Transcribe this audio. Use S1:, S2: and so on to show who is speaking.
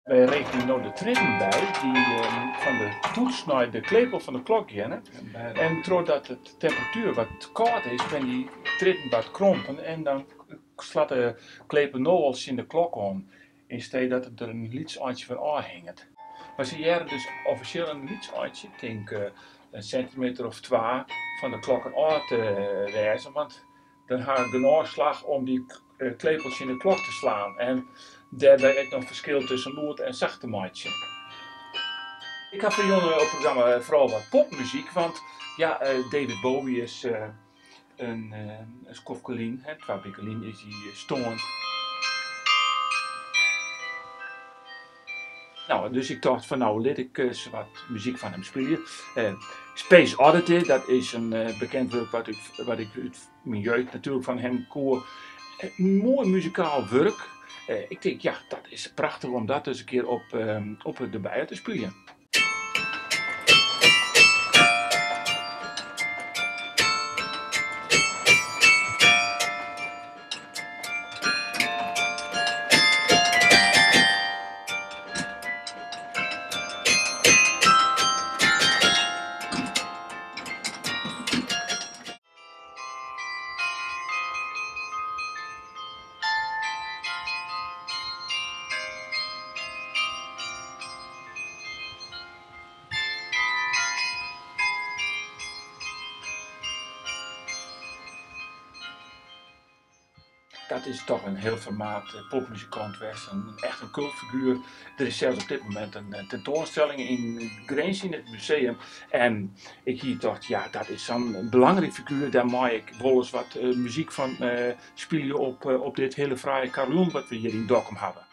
S1: Wij rekenen nou de tritten bij die van de toets naar de klepel van de klok gaan. En doordat de temperatuur wat koud is, ben die tritten wat krompen en dan slaat de klepel nou al in de klok om. Instead dat het er een lietseindje van aanhangt. Maar ze jaren dus officieel een lietseindje, ik denk een centimeter of 2 van de klokken aan te wijzen, want dan ga ik de slag om die klepels in de klok te slaan. En daarbij ook nog verschil tussen loerd en zachte maatje. Ik heb voor jullie op het programma vooral wat popmuziek, want ja, David Bowie is een skofkelien, 2 pikkelien is die stoon. Nou, dus ik dacht van nou, laat ik eens wat muziek van hem spelen. Space Oddity, dat is een bekend werk wat ik uit mijn jeugd natuurlijk van hem koor. Mooi muzikaal werk. Ik denk, ja, dat is prachtig om dat eens een keer op de bijen te spelen. Dat is toch een heel formaat popmuzikant geweest, echt een cultfiguur. Er is zelfs op dit moment een tentoonstelling in Grijns in het museum. En ik hier dacht, ja, dat is zo'n belangrijk figuur, daar mag ik wel eens wat muziek van spelen op dit hele fraaie carillon wat we hier in Dokkum hebben.